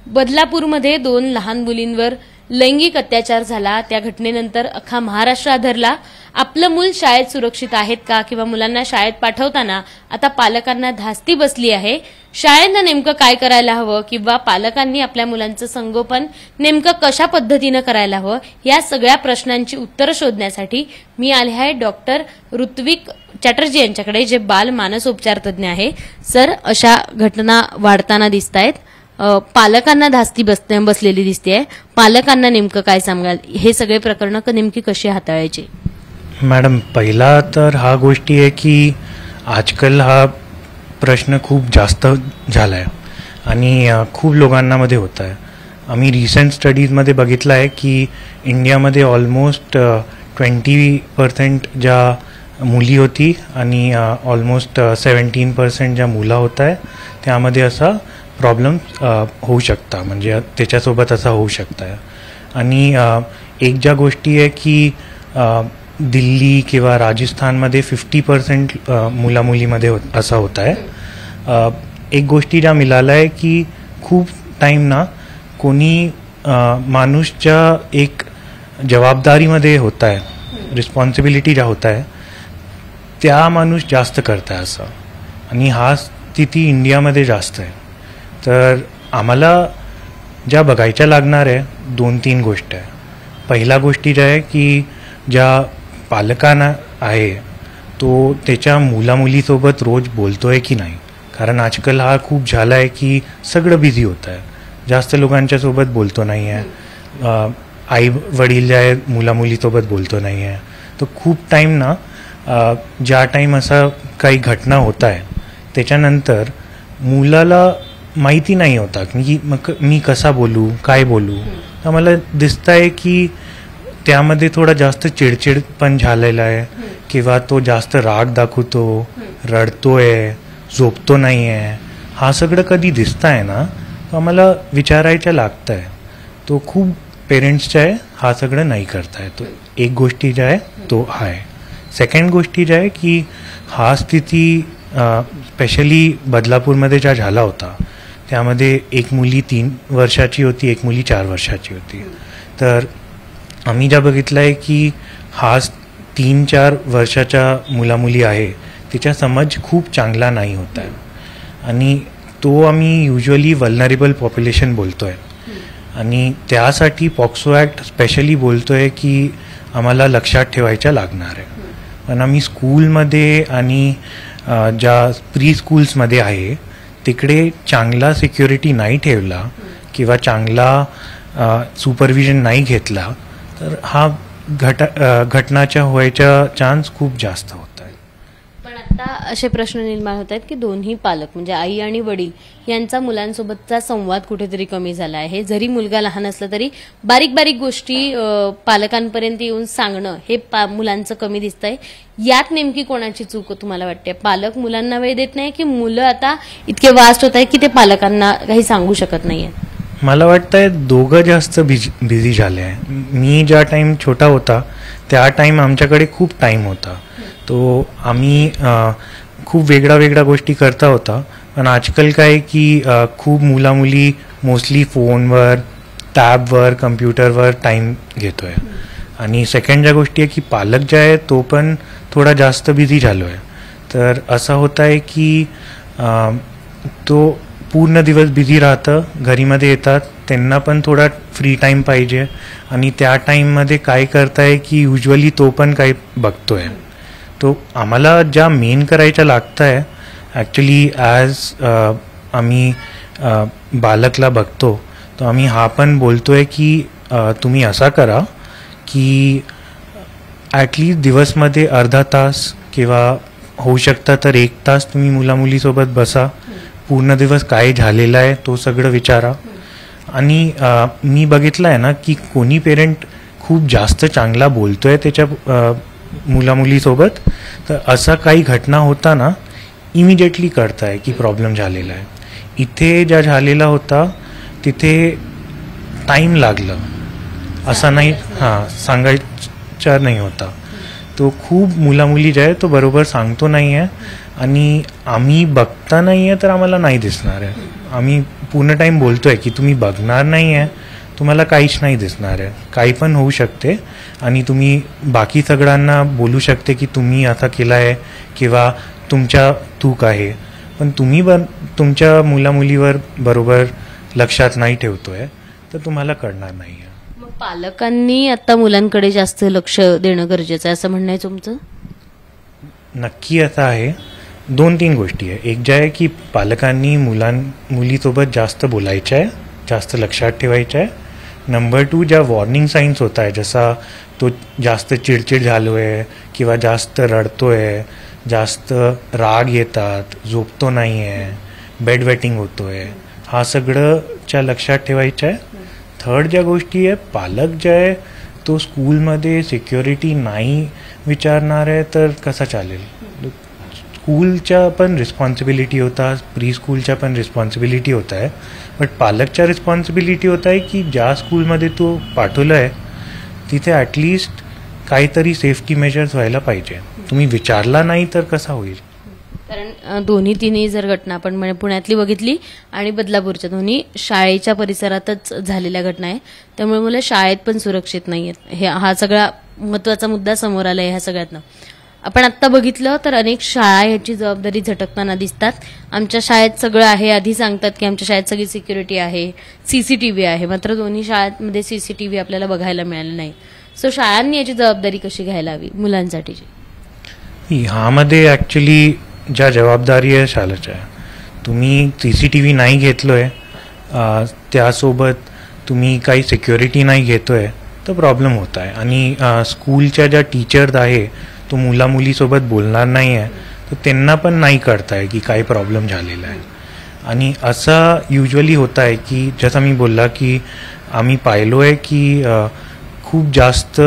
बदलापूरमध्ये 2 लहान मुलींवर लैंगिक अत्याचार झाला. त्या घटनेनंतर अख्खा महाराष्ट्र आदरला. आपलं मूल शाळेत सुरक्षित आहेत का किंवा मुलांना शाळेत पाठवताना आता पालकांना धास्ती बसली आहे. शाळेनं नेमकं काय करायला हवं किंवा पालकांनी आपल्या मुलांचं संगोपन नेमकं कशा पद्धतीनं करायला हवं, या सगळ्या प्रश्नांची उत्तरं शोधण्यासाठी मी आले आहे डॉक्टर ऋत्विक चॅटर्जी यांच्याकडे, जे बाल मानसोपचार तज्ज्ञ आहे. सर, अशा घटना वाढताना दिसत आहेत. पालकांना धास्ती बसलेली दिसते. पालकांना नेमकं काय सांगाल, हे सगळे प्रकरण नेमकी कशी हाताळायची? मॅडम, पहिला तर हा गोष्टी आहे की आजकाल हा प्रश्न खूप जास्त झाला आहे आणि खूप लोकांमध्ये होत आहे. आम्ही रिसेंट स्टडीजमध्ये बघितलं आहे की इंडियामध्ये ऑलमोस्ट 20% ज्या मुली होती आणि ऑलमोस्ट 17% ज्या मुलं होत आहे, त्यामध्ये असा प्रॉब्लेम होऊ शकता, म्हणजे त्याच्यासोबत असा होऊ शकता. आणि एक ज्या गोष्टी आहे की दिल्ली किंवा राजस्थानमध्ये 50% मुलामुलीमध्ये असा होत आहे. एक गोष्टी ज्या मिळाल्या आहे की खूप टाईम ना कोणी माणूसच्या एक जबाबदारीमध्ये होत आहे, रिस्पॉन्सिबिलिटी ज्या होत आहे त्या माणूस जास्त करत आहे असं, आणि हा स्थिती इंडियामध्ये जास्त आहे. तर आम्हाला ज्या बघायच्या लागणार आहे 2-3 गोष्टी आहे. पहिला गोष्टी ज्या आहे की ज्या पालकांना आहे तो त्याच्या मुलामुलीसोबत रोज बोलतोय की नाही, कारण आजकाल हा खूप झाला आहे की सगळं बिझी होत आहे, जास्त लोकांच्यासोबत बोलतो नाही आहे. आई वडील जे आहे मुलामुलीसोबत बोलतो नाही आहे. तर खूप टाईम ना ज्या टाईम असा काही घटना होत आहे त्याच्यानंतर मुलाला माहिती नाही होता की मी कसा बोलू, काय बोलू. तर मला दिसतं आहे की त्यामध्ये थोडा जास्त चिडचिडपण झालेला आहे किंवा तो जास्त राग दाखवतो, रडतोय, झोपतो नाही आहे. हा सगळं कधी दिसतं आहे ना, तर आम्हाला विचारायचं लागतं आहे. तो खूप पेरेंट्सच्या आहे हा सगळं नाही करताय. तो एक गोष्टी ज्या आहे तो आहे. सेकंड गोष्टी ज्या आहे की हा स्थिती स्पेशली बदलापूरमध्ये ज्या झाला होता त्यामध्ये एक मुली 3 वर्षाची होती, एक मुली 4 वर्षाची होती. तर आम्ही ज्या बघितलं आहे की हा 3-4 वर्षाच्या मुलामुली आहे तिचा समज खूप चांगला नाही होत आहे, आणि तो आम्ही युजली वल्नरेबल पॉप्युलेशन बोलतो आहे. आणि त्यासाठी पॉक्सो ॲक्ट स्पेशली बोलतो आहे की आम्हाला लक्षात ठेवायच्या लागणार आहे. पण आम्ही स्कूलमध्ये आणि ज्या प्री स्कूल्समध्ये आहे तिकडे चांगला सिक्युरिटी नाही ठेवला किंवा चांगला सुपरविजन नाही घेतला तर हा घटनाच्या व्हायचा चान्स खूप जास्त होत आहे. पण आता असे प्रश्न निर्माण होत आहेत की दोन्ही पालक म्हणजे आई आणि वडील यांचा मुलांसोबतचा संवाद कुठेतरी कमी झाला आहे. जरी मुलगा लहान असला तरी बारीक बारीक गोष्टी पालकांपर्यंत येऊन सांगणं हे मुलांचं कमी दिसतंय. यात नेमकी कोणाची चूक तुम्हाला वाटते? पालक मुलांना वेळ देत नाही की मुलं आता इतके वास्ट होत आहेत की ते पालकांना काही सांगू शकत नाहीये? मला वाटतंय दोघं जास्त बिझी झाले आहे. मी ज्या टाइम छोटा होता त्या टाइम आमच्याकडे खूप टाइम होता, तो आम्ही खूप वेगळ्या गोष्टी करता होता. पण आजकाल काय की खूप मुलामुली मोस्टली फोनवर, टॅबवर, कम्प्युटरवर टाइम घेतोय. आणि सेकंड ज्या गोष्टी आहे की पालक जे आहे तो पण थोडा जास्त बिझी झालो आहे. तर असं होत आहे की तो पूर्ण दिवस बिझी राहतं, घरीमध्ये येतात, त्यांना पण थोडा फ्री टाईम पाहिजे, आणि त्या टाईममध्ये काय करताय की युजली तो पण काही बघतोय. तो आम्हाला ज्या मेन करायच्या लागतं आहे ॲक्च्युली ॲज आम्ही बालकला बघतो तर आम्ही हा पण बोलतोय की तुम्ही असा करा की ॲटलिस्ट दिवसमध्ये अर्धा तास किंवा होऊ शकता तर 1 तास तुम्ही मुलामुलीसोबत बसा, पूर्ण दिवस काय झालेलं आहे तो सगळं विचारा. आणि मी बघितलं आहे ना की कोणी पेरेंट खूप जास्त चांगला बोलतोय त्याच्या मुलामुलीसोबत, तर असा काही घटना होता ना इमिडिएटली कळताय की प्रॉब्लेम झालेला आहे. इथे ज्या झालेला होता तिथे टाईम लागलं, असा नाही सांगायचा नाही होता. तो खूप मुलामुली जे आहे तो बरोबर सांगतो नाही आहे, आणि आम्ही बघता नाही आहे तर आम्हाला नाही दिसणार आहे. आम्ही पूर्ण टाईम बोलतोय की तुम्ही बघणार नाही आहे, तुम्हाला काहीच नाही दिसणार आहे, काही पण होऊ शकते आणि तुम्ही बाकी सगळ्यांना बोलू शकते की तुम्ही आता केलं आहे किंवा तुमच्या चूक आहे, पण तुम्ही तुमच्या मुलामुलीवर बरोबर लक्षात नाही ठेवतोय तर तुम्हाला कळणार नाही आहे. मग पालकांनी आता मुलांकडे जास्त लक्ष देणं गरजेचं आहे असं म्हणणं आहे तुमचं? नक्की असं आहे. 2-3 गोष्टी आहे. एक जे आहे की पालकांनी मुलीसोबत जास्त बोलायचं आहे, जास्त लक्षात ठेवायचं आहे. नंबर 2, ज्या वॉर्निंग साईन्स होत आहे, जसा तो जास्त चिडचिड झालो आहे किंवा जास्त रडतोय, जास्त राग येतात, झोपतो नाही आहे, बेड वेटिंग होतोय, हा सगळंच्या लक्षात ठेवायचं आहे. थर्ड ज्या गोष्टी आहे, पालक जे आहे तो स्कूलमध्ये सिक्युरिटी नाही विचारणार आहे तर कसं चालेल. स्कूलच्या पण रिस्पॉन्सिबिलिटी होता, प्री स्कूलच्या पण रिस्पॉन्सिबिलिटी होत आहे, बट पालकच्या रिस्पॉन्सिबिलिटी होत आहे की ज्या स्कूलमध्ये तो पाठवलं आहे तिथे ॲटलिस्ट काहीतरी सेफ्टी मेजर्स व्हायला पाहिजे. तुम्ही विचारला नाही तर कसा होईल. कारण तिन्ही जर घटना आपण पुण्यातली बघितली आणि बदलापूरच्या दोन्ही शाळेच्या परिसरातच झालेल्या घटना आहे, त्यामुळे मुलं शाळेत पण सुरक्षित नाही आहेत. हा सगळा महत्वाचा मुद्दा समोर आला आहे ह्या सगळ्यातनं. आपण आत्ता बघितलं तर अनेक शाळा ह्याची जबाबदारी झटकताना दिसतात. आमच्या शाळेत सगळं आहे, आधी सांगतात की आमच्या शाळेत सगळी सिक्युरिटी आहे, सीसीटीव्ही आहे, मात्र दोन्ही शाळांमध्ये सीसीटीव्ही आपल्याला बघायला मिळालं नाही. सो शाळांनी याची जबाबदारी कशी घ्यायला हवी मुलांसाठीची? ह्यामध्ये ॲक्च्युली ज्या जबाबदारी आहे शाळेच्या, तुम्ही सीसीटीव्ही नाही घेतलोय, त्यासोबत तुम्ही काही सिक्युरिटी नाही घेतोय तर प्रॉब्लेम होत आहे. आणि स्कूलच्या ज्या टीचर्स आहे तो मुलीसोबत बोलणार नाही आहे तर त्यांना पण नाही कळत आहे की काही प्रॉब्लेम झालेला आहे. आणि असं युजली होत आहे की जसं मी बोलला की आम्ही पाहिलो आहे की खूप जास्त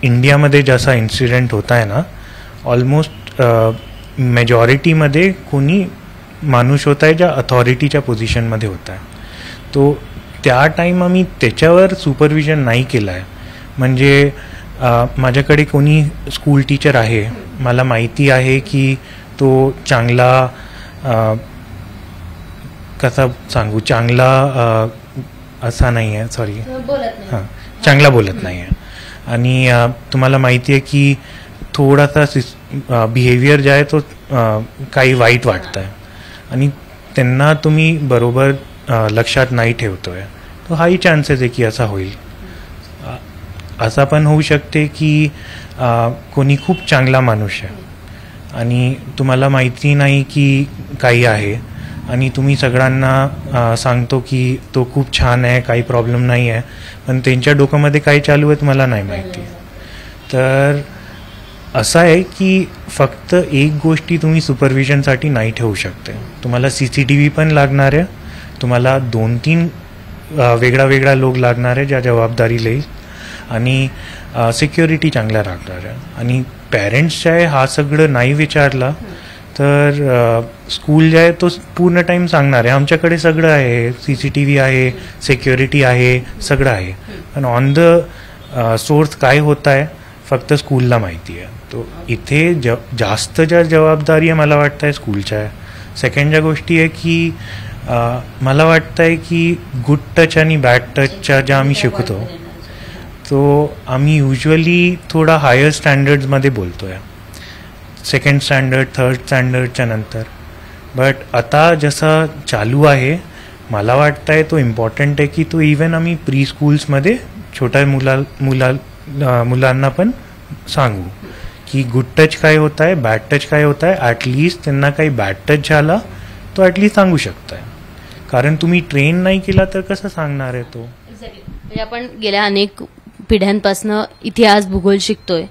इंडियामध्ये जसा इन्सिडेंट होत आहे ना, ऑलमोस्ट मेजॉरिटीमध्ये कोणी माणूस होत आहे ज्या अथॉरिटीच्या पोझिशनमध्ये होत आहे. तो त्या टाईम आम्ही त्याच्यावर सुपरविजन नाही केलं आहे. म्हणजे माझ्याकडे कोणी स्कूल टीचर आहे, मला माहिती आहे की तो चांगला कसा सांगू, चांगला असा नाही आहे, सॉरी हां, चांगला बोलत नाही आहे. आणि तुम्हाला माहिती आहे की थोडासा बिहेवियर जे आहे तो काही वाईट वाटतं आहे आणि त्यांना तुम्ही बरोबर लक्षात नाही ठेवतोय, तो हाही चान्सेस आहे की असा होईल. असा पण होऊ शकते की कोणी खूप चांगला माणूस आहे आणि तुम्हाला माहिती नाही की काही आहे आणि तुम्ही सगळ्यांना सांगतो की तो खूप छान आहे, काही प्रॉब्लेम नाही आहे, पण त्यांच्या डोक्यामध्ये काय चालू आहे तुम्हाला नाही माहिती. तर असं आहे की फक्त एक गोष्टी तुम्ही सुपरविजनसाठी नाही ठेवू शकते, तुम्हाला सीसीटीव्ही पण लागणार आहे, तुम्हाला 2-3 वेगळा लोक लागणार आहे ज्या जबाबदारी लई, आणि सिक्युरिटी चांगला राखणार आहे. आणि पॅरेंट्स जे आहे हा सगळं नाही विचारला तर स्कूल जे आहे तो पूर्ण टाईम सांगणार आहे आमच्याकडे सगळं आहे, सीसीटीव्ही आहे, सिक्युरिटी आहे, सगळं आहे, पण ऑन द सोर्स काय होत आहे फक्त स्कूलला माहिती आहे. तो इथे जास्त ज्या जबाबदारी आहे मला वाटतं आहे स्कूलच्या आहे. सेकंड ज्या गोष्टी आहे की मला वाटतं आहे की गुड टच आणि बॅड टचच्या ज्या आम्ही शिकतो तो आम्ही युजली थोडा हायर स्टँडर्ड्समध्ये बोलतो आहे, 2nd स्टँडर्ड 3rd स्टँडर्डच्या नंतर. बट आता जसा चालू आहे मला वाटतं आहे तो इम्पॉर्टंट आहे की तो इवन आम्ही प्री स्कूल्समध्ये छोट्या मुलांना पण सांगू की गुड टच काय होत आहे, बॅड टच काय होत आहे. ॲटलिस्ट त्यांना काही बॅड टच झाला तो ॲटलिस्ट सांगू शकताय, कारण तुम्ही ट्रेन नाही केला तर कसं सांगणार आहे तो. म्हणजे आपण गेल्या अनेक पिढ्यांपासनं इतिहास भूगोल शिकतोय,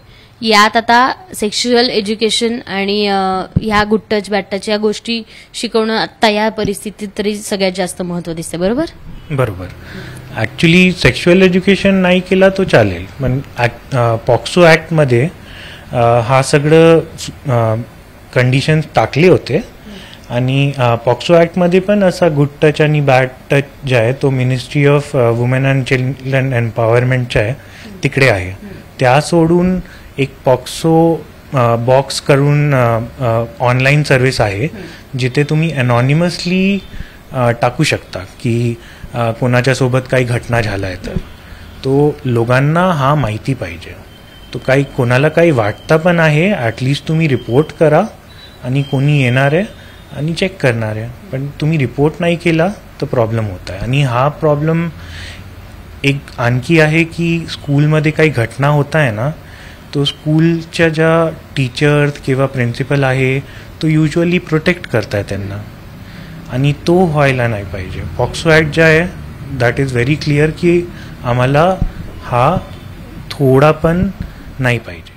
यात आता सेक्शुअल एज्युकेशन आणि ह्या गुड टच बॅड टच या गोष्टी शिकवणं आता या परिस्थितीत तरी सगळ्यात जास्त महत्त्व दिसते. बरोबर. ॲक्च्युली सेक्शुअल एज्युकेशन नाही केला तो चालेल, पण पॉक्सो ॲक्टमध्ये हा सगळं कंडिशन्स टाकले होते आणि पॉक्सो ॲक्टमध्ये पण असा गुड टच आणि बॅड टच जे आहे तो ministry of women and children एम्पॉवरमेंटच्या आहे तिकडे आहे. त्या सोडून एक पॉक्सो बॉक्स करून ऑनलाईन सर्व्हिस आहे जिथे तुम्ही अनॉनिमसली टाकू शकता की कोणाच्यासोबत काही घटना झाल्या आहेत तो लोकांना हा माहिती पाहिजे. तो काही कोणाला काही वाटतं पण आहे ॲटलिस्ट तुम्ही रिपोर्ट करा आणि कोणी येणार आहे आणि चेक करणार आहे. पण तुम्ही रिपोर्ट नाही केला तर प्रॉब्लेम होत आहे. आणि हा प्रॉब्लेम एक आणखी आहे की स्कूलमध्ये काही घटना होत आहे ना तो स्कूलच्या ज्या टीचर्स किंवा प्रिन्सिपल आहे तो युजली प्रोटेक्ट करताय त्यांना आणि तो व्हायला नाही पाहिजे. पॉक्सो ॲक्ट जे आहे दॅट इज व्हेरी क्लिअर की आम्हाला हा थोडा पण नाही पाहिजे.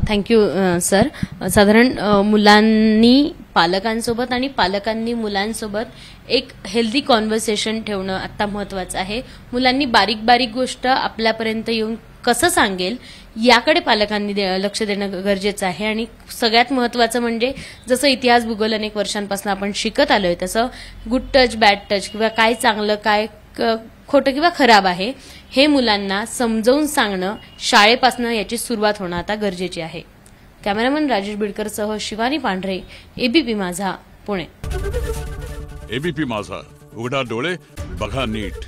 Thank you sir. साधारण मुलांनी पालकांसोबत आणि पालकांनी मुलांसोबत एक हेल्दी कॉन्व्हर्सेशन ठेवणं आत्ता महत्त्वाचं आहे. मुलांनी बारीक बारीक गोष्ट आपल्यापर्यंत येऊन कसं सांगेल याकडे पालकांनी लक्ष देणं गरजेचं आहे. आणि सगळ्यात महत्त्वाचं म्हणजे जसं इतिहास भूगोल अनेक वर्षांपासून आपण शिकत आलोय तसं गुड टच बॅड टच किंवा काय चांगलं काय खोटं किंवा खराब आहे हे मुलांना समजावून सांगणं शाळेपासून याची सुरुवात होणं आता गरजेची आहे. कॅमेरामन राजेश बिडकरसह शिवानी पांढरे, एबीपी माझा, पुणे. एबीपी माझा, उघडा डोळे बघा नीट.